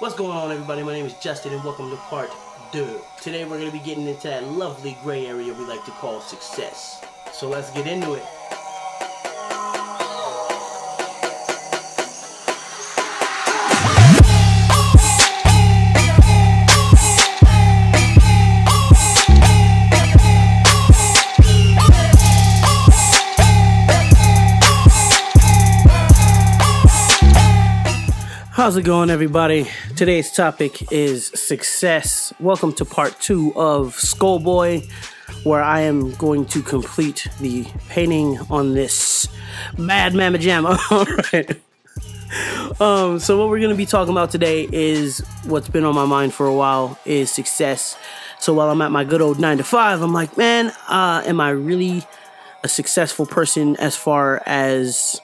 What's going on, everybody? My name is Justin and welcome to part 2. Today we're going to be getting into that lovely gray area we like to call success. So let's get into it. How's it going, everybody? Today's topic is success. Welcome to part 2 of Skullboy, where I am going to complete the painting on this bad mamma jamma. Alright. So what we're going to be talking about today is what's been on my mind for a while is success. So while I'm at my good old 9 to 5, I'm like, man, am I really a successful person as far as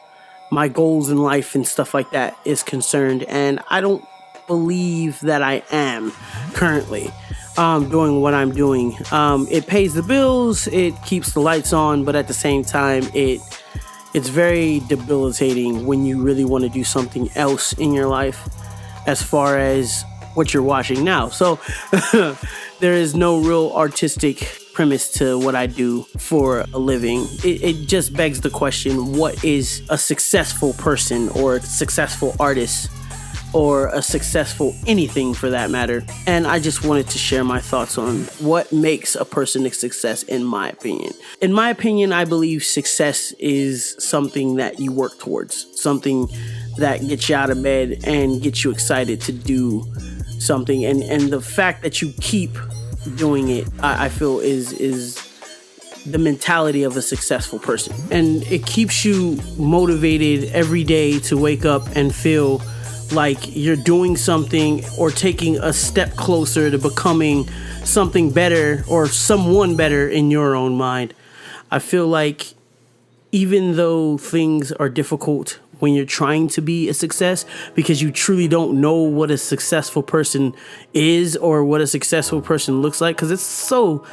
my goals in life and stuff like that is concerned? And I don't believe that I am currently doing what I'm doing. It pays the bills, it keeps the lights on, but at the same time it's very debilitating when you really want to do something else in your life as far as what you're watching now. So there is no real artistic premise to what I do for a living. It just begs the question, what is a successful person or a successful artist or a successful anything for that matter? And I just wanted to share my thoughts on what makes a person a success in my opinion. In my opinion, I believe success is something that you work towards, something that gets you out of bed and gets you excited to do something, and the fact that you keep doing it, I feel is the mentality of a successful person, and it keeps you motivated every day to wake up and feel like you're doing something or taking a step closer to becoming something better or someone better in your own mind. I feel like even though things are difficult when you're trying to be a success, because you truly don't know what a successful person is or what a successful person looks like, because it's so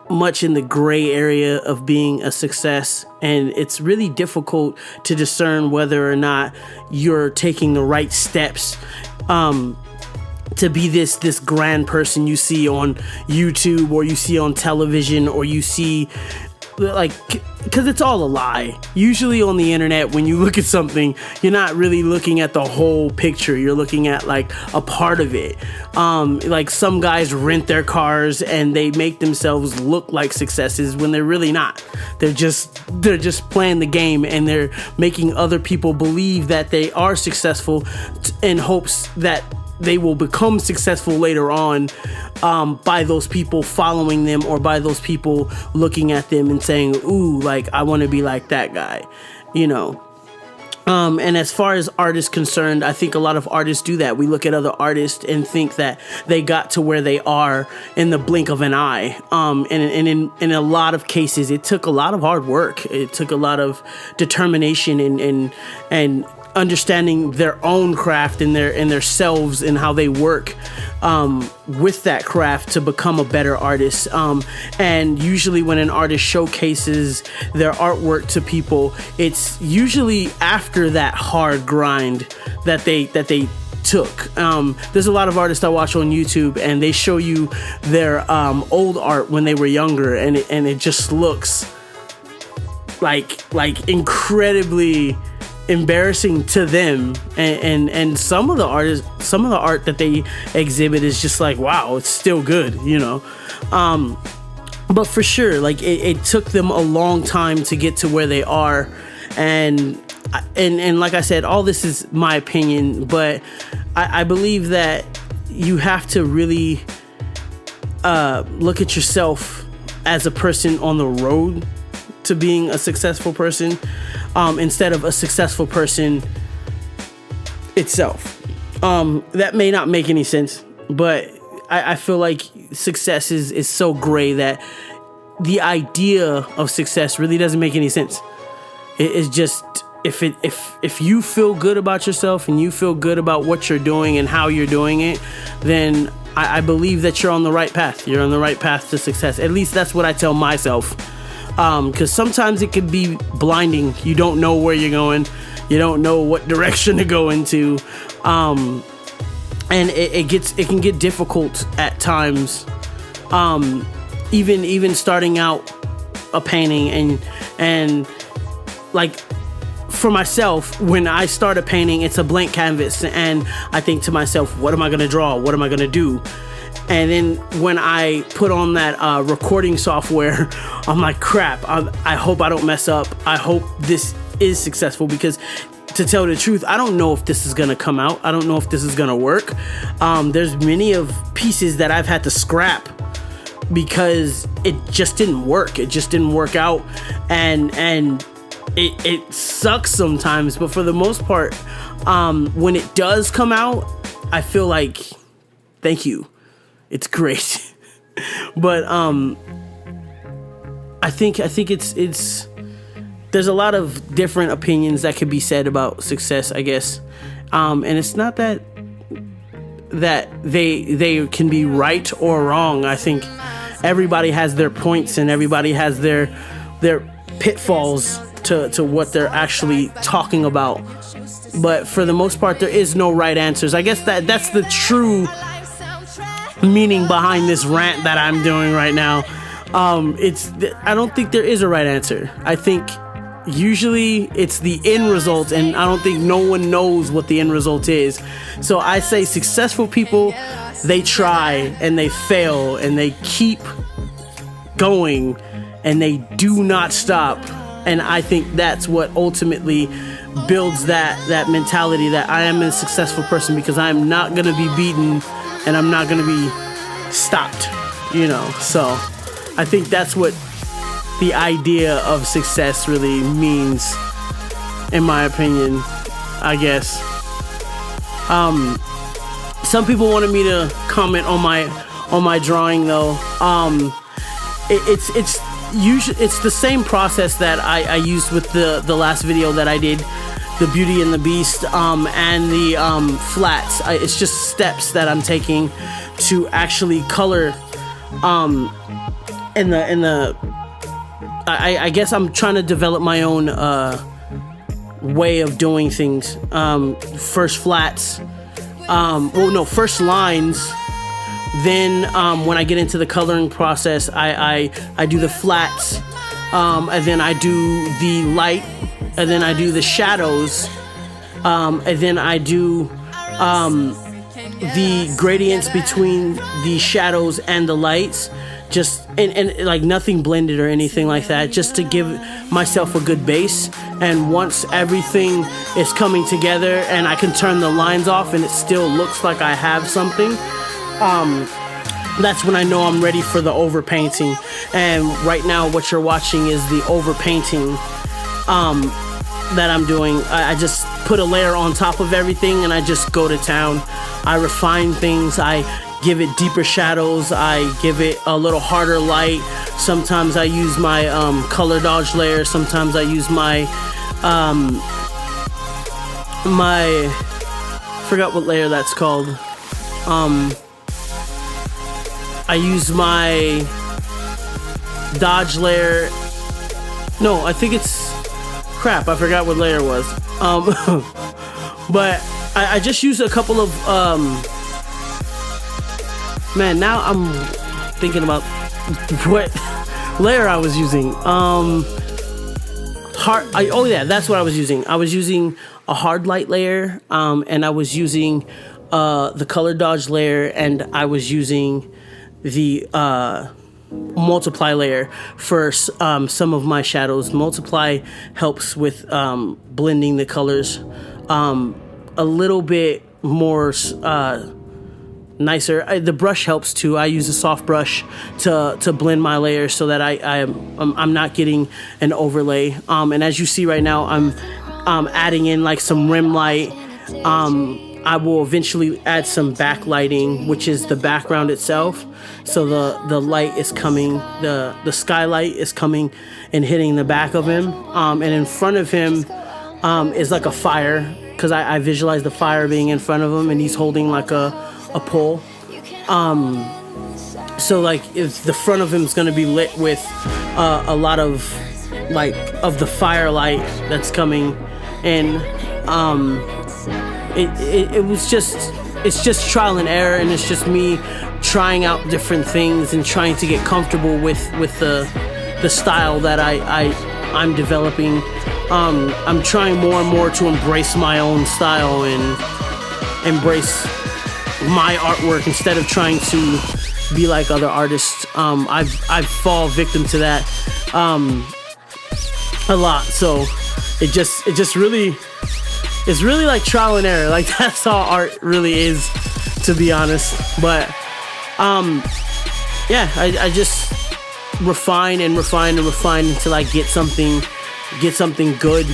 much in the gray area of being a success, and it's really difficult to discern whether or not you're taking the right steps to be this grand person you see on YouTube or you see on television or you see, like, because it's all a lie. Usually on the internet, when you look at something, you're not really looking at the whole picture. You're looking at like a part of it. Like some guys rent their cars and they make themselves look like successes when they're really not. They're just playing the game, and they're making other people believe that they are successful in hopes that they will become successful later on by those people following them or by those people looking at them and saying, ooh, like, I want to be like that guy, you know. And as far as art is concerned, I think a lot of artists do that. We look at other artists and think that they got to where they are in the blink of an eye. And in a lot of cases, it took a lot of hard work. It took a lot of determination and understanding their own craft and their selves and how they work with that craft to become a better artist. And usually when an artist showcases their artwork to people, it's usually after that hard grind that they took. There's a lot of artists I watch on YouTube, and they show you their old art when they were younger, and it just looks like incredibly embarrassing to them, and some of the art that they exhibit is just like, wow, it's still good, you know. But for sure, like it took them a long time to get to where they are, and like I said, all this is my opinion, but I believe that you have to really look at yourself as a person on the road to being a successful person, instead of a successful person itself. That may not make any sense, but I feel like success is so gray that the idea of success really doesn't make any sense. It's just, if you feel good about yourself and you feel good about what you're doing and how you're doing it, then I believe that you're on the right path. You're on the right path to success. At least that's what I tell myself. Because sometimes it can be blinding. You don't know where you're going. You don't know what direction to go into. and it can get difficult at times. Even starting out a painting, and like for myself, when I start a painting, it's a blank canvas, and I think to myself, what am I gonna draw? What am I gonna do? And then when I put on that recording software, I'm like, crap, I hope I don't mess up. I hope this is successful, because to tell the truth, I don't know if this is gonna come out. I don't know if this is gonna work. There's many of pieces that I've had to scrap because it just didn't work. It just didn't work out, and it sucks sometimes. But for the most part, when it does come out, I feel like, thank you. It's great. But I think it's there's a lot of different opinions that could be said about success, I guess. And it's not that they can be right or wrong. I think everybody has their points, and everybody has their pitfalls to what they're actually talking about. But for the most part, there is no right answers. I guess that's the true meaning behind this rant that I'm doing right now. I don't think there is a right answer. I think usually it's the end result, and I don't think no one knows what the end result is. So I say successful people, they try and they fail and they keep going and they do not stop. And I think that's what ultimately builds that mentality that I am a successful person, because I am not going to be beaten and I'm not going to be stopped, So I think that's what the idea of success really means, in my opinion, I guess. Some people wanted me to comment on my drawing, though. It's usually it's the same process that I used with the last video that I did, the Beauty and the Beast, and the flats. It's just steps that I'm taking to actually color. I guess I'm trying to develop my own way of doing things. First flats, first lines. Then when I get into the coloring process, I do the flats, and then I do the light, and then I do the shadows, and then I do the gradients between the shadows and the lights, just and like nothing blended or anything like that, just to give myself a good base. And once everything is coming together and I can turn the lines off and it still looks like I have something, that's when I know I'm ready for the overpainting. And right now what you're watching is the overpainting that I'm doing. I just put a layer on top of everything and I just go to town. I refine things, I give it deeper shadows, I give it a little harder light. Sometimes I use my color dodge layer, sometimes I use my forgot what layer that's called. I use my dodge layer. No, I think it's crap. I forgot what layer it was. But I just used a couple of man. Now I'm thinking about what layer I was using. That's what I was using. I was using a hard light layer, and I was using the color dodge layer, and I was using the multiply layer for some of my shadows. Multiply helps with blending the colors a little bit more nicer. The brush helps too. I use a soft brush to blend my layers so that I'm not getting an overlay. And as you see right now, I'm adding in like some rim light. I will eventually add some backlighting, which is the background itself. So the light is coming, the skylight is coming and hitting the back of him. And in front of him is like a fire, because I visualize the fire being in front of him and he's holding like a pole. So like if the front of him is going to be lit with a lot of like of the firelight that's coming in. It was just it's just trial and error, and it's just me trying out different things and trying to get comfortable with the style that I'm developing. I'm trying more and more to embrace my own style and embrace my artwork instead of trying to be like other artists. I've fall victim to that a lot. So it's really like trial and error. Like, that's all art really is, to be honest. But yeah, I just refine and refine and refine until I get something good.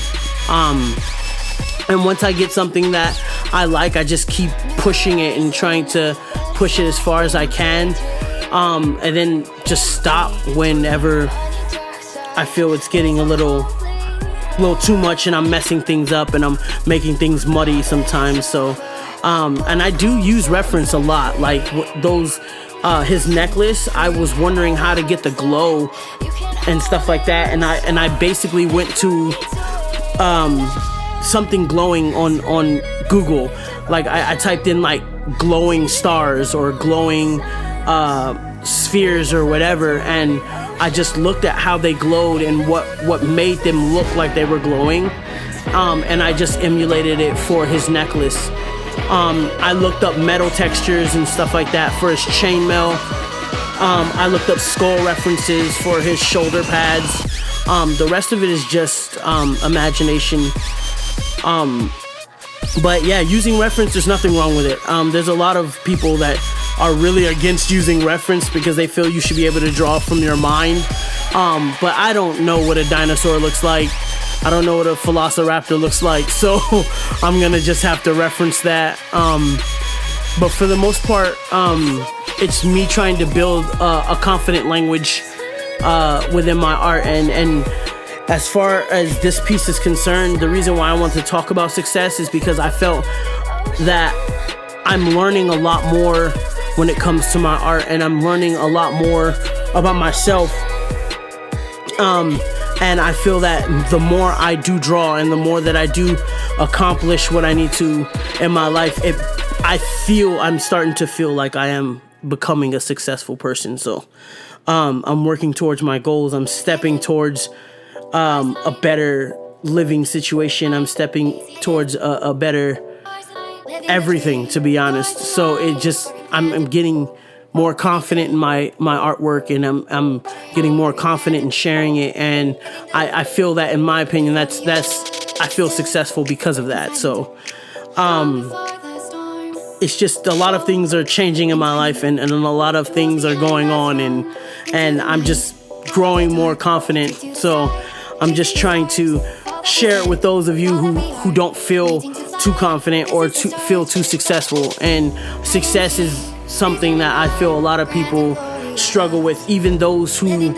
And once I get something that I like, I just keep pushing it and trying to push it as far as I can, and then just stop whenever I feel it's getting a little too much and I'm messing things up and I'm making things muddy sometimes. So and I do use reference a lot, like those his necklace. I was wondering how to get the glow and stuff like that, and I basically went to something glowing on Google. Like I typed in like glowing stars or glowing spheres or whatever, and I just looked at how they glowed and what made them look like they were glowing, and I just emulated it for his necklace. I looked up metal textures and stuff like that for his chainmail. I looked up skull references for his shoulder pads. The rest of it is just imagination. But yeah, using reference, there's nothing wrong with it. There's a lot of people that are really against using reference because they feel you should be able to draw from your mind. But I don't know what a dinosaur looks like. I don't know what a velociraptor looks like, so I'm gonna just have to reference that. But for the most part, it's me trying to build a confident language within my art. And as far as this piece is concerned, the reason why I want to talk about success is because I felt that I'm learning a lot more when it comes to my art, and I'm learning a lot more about myself. And I feel that the more I do draw and the more that I do accomplish what I need to in my life, I'm starting to feel like I am becoming a successful person. So I'm working towards my goals. I'm stepping towards a better living situation. I'm stepping towards a better everything, to be honest. So I'm getting more confident in my artwork, and I'm getting more confident in sharing it, and I feel that, in my opinion, I feel successful because of that. So it's just a lot of things are changing in my life, and a lot of things are going on, and I'm just growing more confident. So I'm just trying to share it with those of you who don't feel too confident or feel too successful. And success is something that I feel a lot of people struggle with. Even those who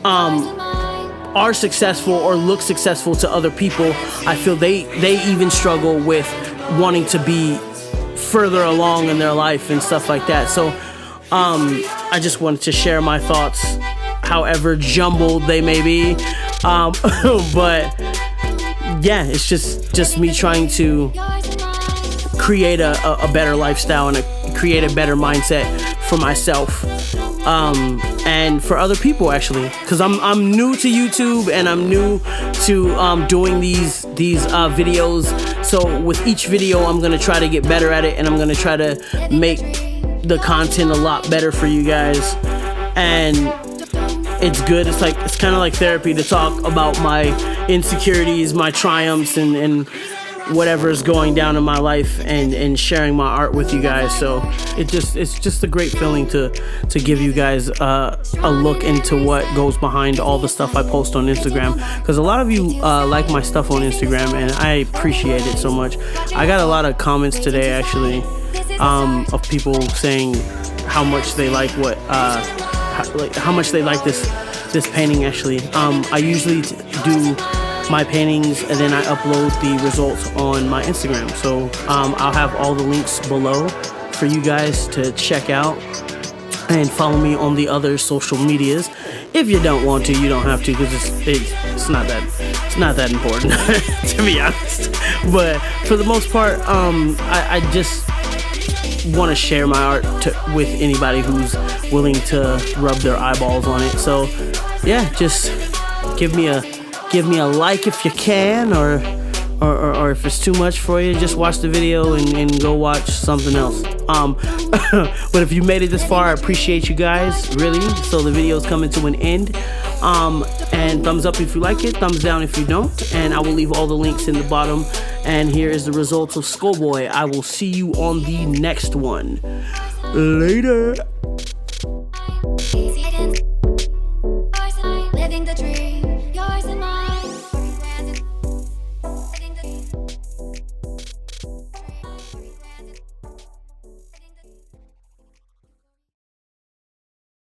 are successful or look successful to other people, I feel they even struggle with wanting to be further along in their life and stuff like that. So I just wanted to share my thoughts, however jumbled they may be. But yeah, it's just me trying to create a better lifestyle and create a better mindset for myself, and for other people, actually, because I'm new to YouTube, and I'm new to doing these videos. So with each video, I'm gonna try to get better at it, and I'm gonna try to make the content a lot better for you guys. And it's good. It's kind of like therapy to talk about my insecurities, my triumphs, and whatever is going down in my life, and sharing my art with you guys. So it's just a great feeling to give you guys a look into what goes behind all the stuff I post on Instagram, because a lot of you like my stuff on Instagram, and I appreciate it so much. I got a lot of comments today, actually, of people saying how much they like how much they like this painting. Actually, I usually do my paintings, and then I upload the results on my Instagram. So I'll have all the links below for you guys to check out, and follow me on the other social medias. If you don't want to, you don't have to, because it's not that important to be honest. But for the most part, I just want to share my art with anybody who's willing to rub their eyeballs on it. So yeah, just give me a like if you can, or if it's too much for you, just watch the video and go watch something else. But if you made it this far, I appreciate you guys, really. So the video's coming to an end. And thumbs up if you like it, thumbs down if you don't, and I will leave all the links in the bottom. And here is the results of Skullboy. I will see you on the next one. Later. Living the dream.